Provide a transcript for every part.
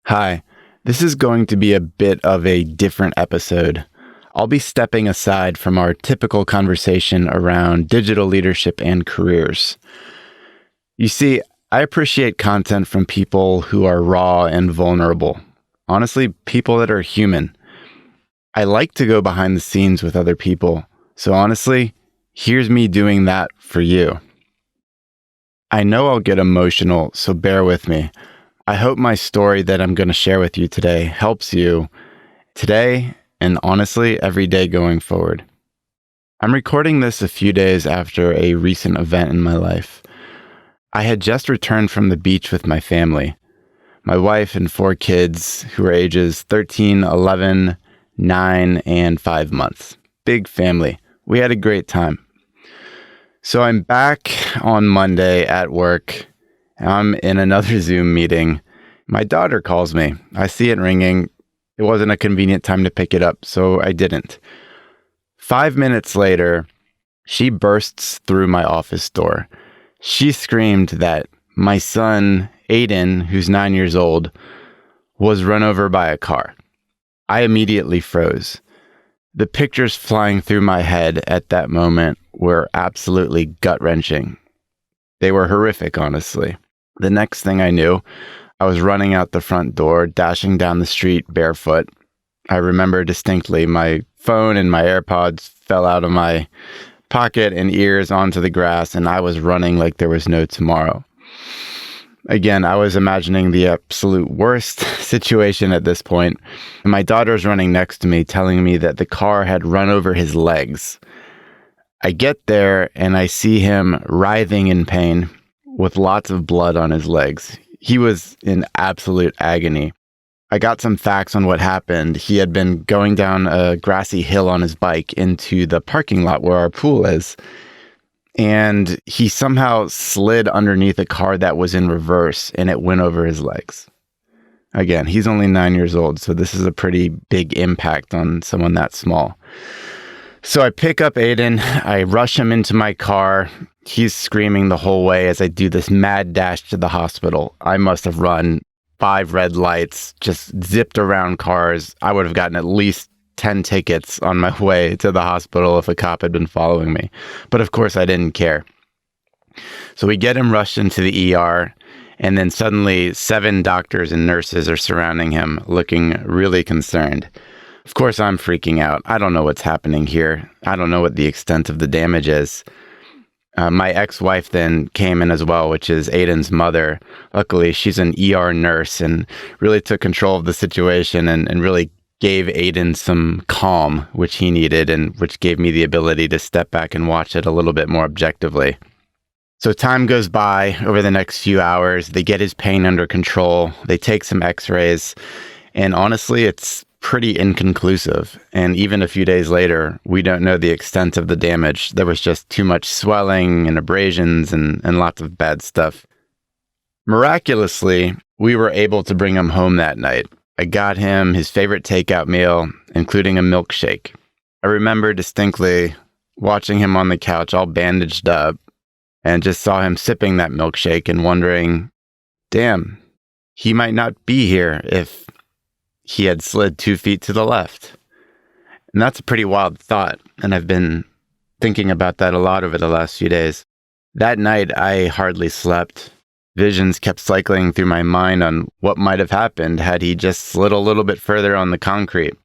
Hi, this is going to be a bit of a different episode. I'll be stepping aside from our typical conversation around digital leadership and careers. You see, I appreciate content from people who are raw and vulnerable. Honestly, people that are human. I like to go behind the scenes with other people. So honestly, here's me doing that for you. I know I'll get emotional, so bear with me. I hope my story that I'm going to share with you today helps you today and honestly every day going forward. I'm recording this a few days after a recent event in my life. I had just returned from the beach with my family, my wife and 4 kids who are ages 13, 11, 9, and 5 months. Big family. We had a great time. So I'm back on Monday at work. I'm in another Zoom meeting. My daughter calls me. I see it ringing. It wasn't a convenient time to pick it up, so I didn't. 5 minutes later, she bursts through my office door. She screamed that my son, Aiden, who's 9 years old, was run over by a car. I immediately froze. The pictures flying through my head at that moment were absolutely gut-wrenching. They were horrific, honestly. The next thing I knew, I was running out the front door, dashing down the street barefoot. I remember distinctly my phone and my AirPods fell out of my pocket and ears onto the grass, and I was running like there was no tomorrow. Again, I was imagining the absolute worst situation at this point. My daughter's running next to me, telling me that the car had run over his legs. I get there and I see him writhing in pain with lots of blood on his legs. He was in absolute agony. I got some facts on what happened. He had been going down a grassy hill on his bike into the parking lot where our pool is. And he somehow slid underneath a car that was in reverse and it went over his legs. Again, he's only 9 years old, so this is a pretty big impact on someone that small. So I pick up Aiden, I rush him into my car. He's screaming the whole way as I do this mad dash to the hospital. I must have run 5 red lights, just zipped around cars. I would have gotten at least 10 tickets on my way to the hospital if a cop had been following me. But of course, I didn't care. So we get him rushed into the ER, and then suddenly 7 doctors and nurses are surrounding him, looking really concerned. Of course, I'm freaking out. I don't know what's happening here. I don't know what the extent of the damage is. My ex-wife then came in as well, which is Aiden's mother. Luckily, she's an ER nurse and really took control of the situation and really gave Aiden some calm, which he needed, and which gave me the ability to step back and watch it a little bit more objectively. So time goes by over the next few hours. They get his pain under control. They take some x-rays. And honestly, it's pretty inconclusive. And even a few days later, we don't know the extent of the damage. There was just too much swelling and abrasions and lots of bad stuff. Miraculously, we were able to bring him home that night. I got him his favorite takeout meal, including a milkshake. I remember distinctly watching him on the couch all bandaged up and just saw him sipping that milkshake and wondering, damn, he might not be here if he had slid 2 feet to the left. And that's a pretty wild thought, and I've been thinking about that a lot over the last few days. That night, I hardly slept. Visions kept cycling through my mind on what might have happened had he just slid a little bit further on the concrete.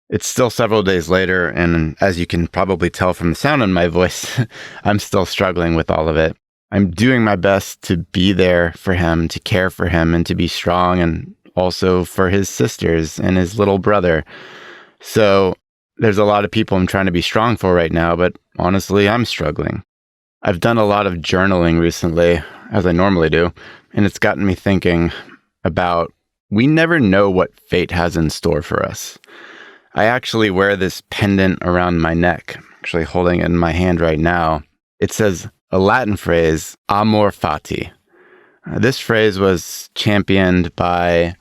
It's still several days later, and as you can probably tell from the sound in my voice, I'm still struggling with all of it. I'm doing my best to be there for him, to care for him, and to be strong, and also for his sisters and his little brother. So there's a lot of people I'm trying to be strong for right now, but honestly, I'm struggling. I've done a lot of journaling recently, as I normally do, and it's gotten me thinking about we never know what fate has in store for us. I actually wear this pendant around my neck. I'm actually holding it in my hand right now. It says a Latin phrase, Amor, fati. This phrase was championed by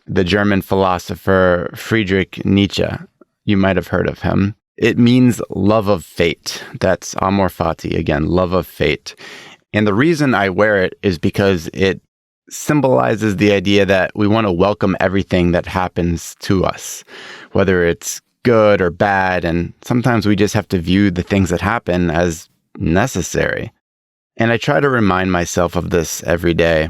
the German philosopher Friedrich Nietzsche. You might have heard of him. It means love of fate. That's Amor fati, again, love of fate. And the reason I wear it is because it symbolizes the idea that we want to welcome everything that happens to us, whether it's good or bad, and sometimes we just have to view the things that happen as necessary. And I try to remind myself of this every day.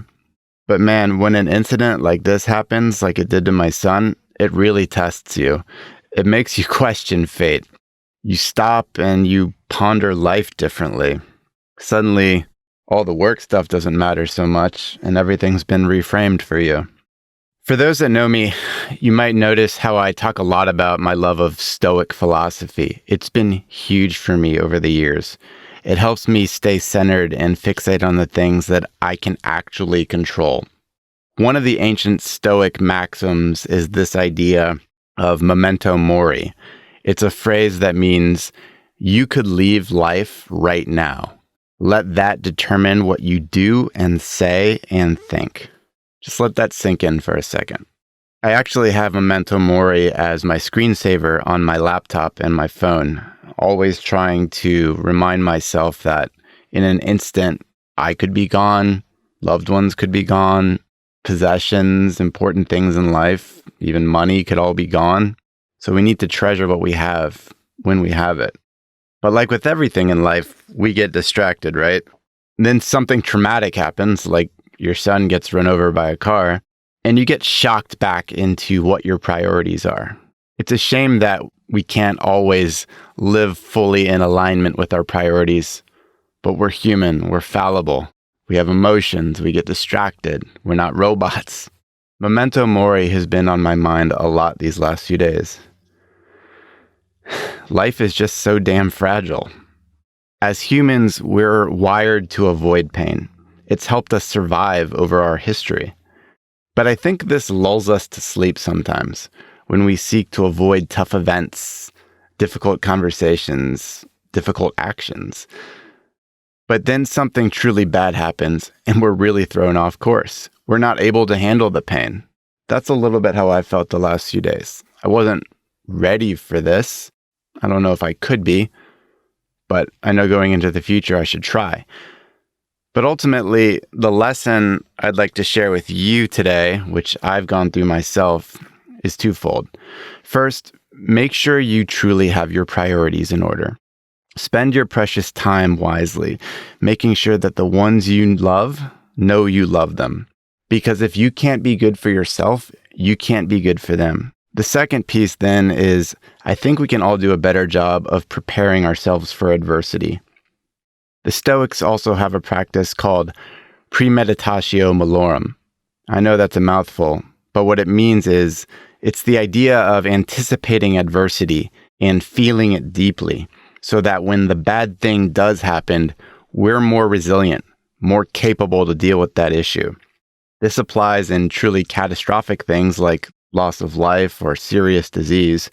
But man, when an incident like this happens, like it did to my son, it really tests you. It makes you question fate. You stop and you ponder life differently. Suddenly, all the work stuff doesn't matter so much, and everything's been reframed for you. For those that know me, you might notice how I talk a lot about my love of Stoic philosophy. It's been huge for me over the years. It helps me stay centered and fixate on the things that I can actually control. One of the ancient Stoic maxims is this idea of Memento Mori. It's a phrase that means you could leave life right now. Let that determine what you do and say and think. Just let that sink in for a second. I actually have Memento Mori as my screensaver on my laptop and my phone, always trying to remind myself that in an instant, I could be gone, loved ones could be gone, possessions, important things in life, even money could all be gone. So we need to treasure what we have when we have it. But like with everything in life, we get distracted, right? And then something traumatic happens, like your son gets run over by a car, and you get shocked back into what your priorities are. It's a shame that we can't always live fully in alignment with our priorities, but we're human, we're fallible. We have emotions, we get distracted, we're not robots. Memento Mori has been on my mind a lot these last few days. Life is just so damn fragile. As humans, we're wired to avoid pain. It's helped us survive over our history. But I think this lulls us to sleep sometimes when we seek to avoid tough events, difficult conversations, difficult actions. But then something truly bad happens and we're really thrown off course. We're not able to handle the pain. That's a little bit how I felt the last few days. I wasn't ready for this. I don't know if I could be, but I know going into the future I should try. But ultimately, the lesson I'd like to share with you today, which I've gone through myself, is twofold. First, make sure you truly have your priorities in order. Spend your precious time wisely, making sure that the ones you love know you love them. Because if you can't be good for yourself, you can't be good for them. The second piece then is, I think we can all do a better job of preparing ourselves for adversity. The Stoics also have a practice called Premeditatio malorum. I know that's a mouthful, but what it means is, it's the idea of anticipating adversity and feeling it deeply, so that when the bad thing does happen, we're more resilient, more capable to deal with that issue. This applies in truly catastrophic things like loss of life or serious disease,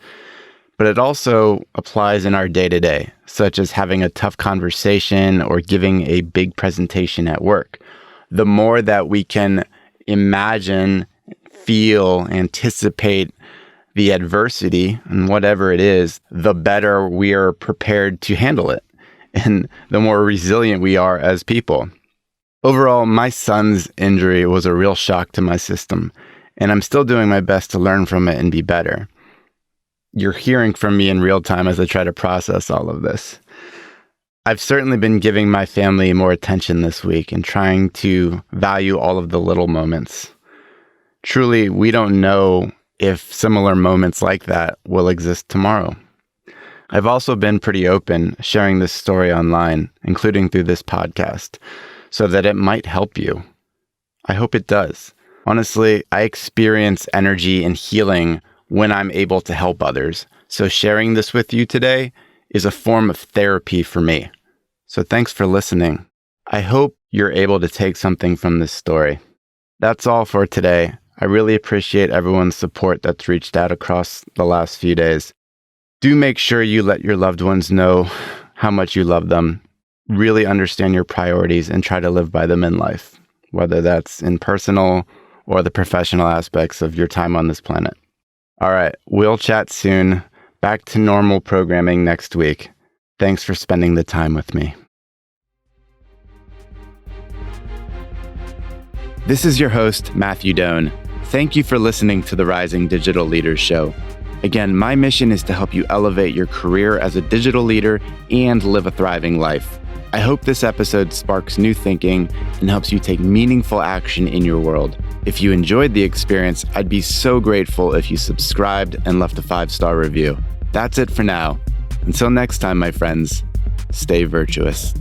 but it also applies in our day-to-day, such as having a tough conversation or giving a big presentation at work. The more that we can imagine, feel, anticipate the adversity and whatever it is, the better we are prepared to handle it, and the more resilient we are as people. Overall, my son's injury was a real shock to my system, and I'm still doing my best to learn from it and be better. You're hearing from me in real time as I try to process all of this. I've certainly been giving my family more attention this week and trying to value all of the little moments. Truly, we don't know if similar moments like that will exist tomorrow. I've also been pretty open sharing this story online, including through this podcast, so that it might help you. I hope it does. Honestly, I experience energy and healing when I'm able to help others. So sharing this with you today is a form of therapy for me. So thanks for listening. I hope you're able to take something from this story. That's all for today. I really appreciate everyone's support that's reached out across the last few days. Do make sure you let your loved ones know how much you love them. Really understand your priorities and try to live by them in life, whether that's in personal or the professional aspects of your time on this planet. All right, we'll chat soon. Back to normal programming next week. Thanks for spending the time with me. This is your host, Matthew Doan. Thank you for listening to the Rising Digital Leaders Show. Again, my mission is to help you elevate your career as a digital leader and live a thriving life. I hope this episode sparks new thinking and helps you take meaningful action in your world. If you enjoyed the experience, I'd be so grateful if you subscribed and left a 5-star review. That's it for now. Until next time, my friends, stay virtuous.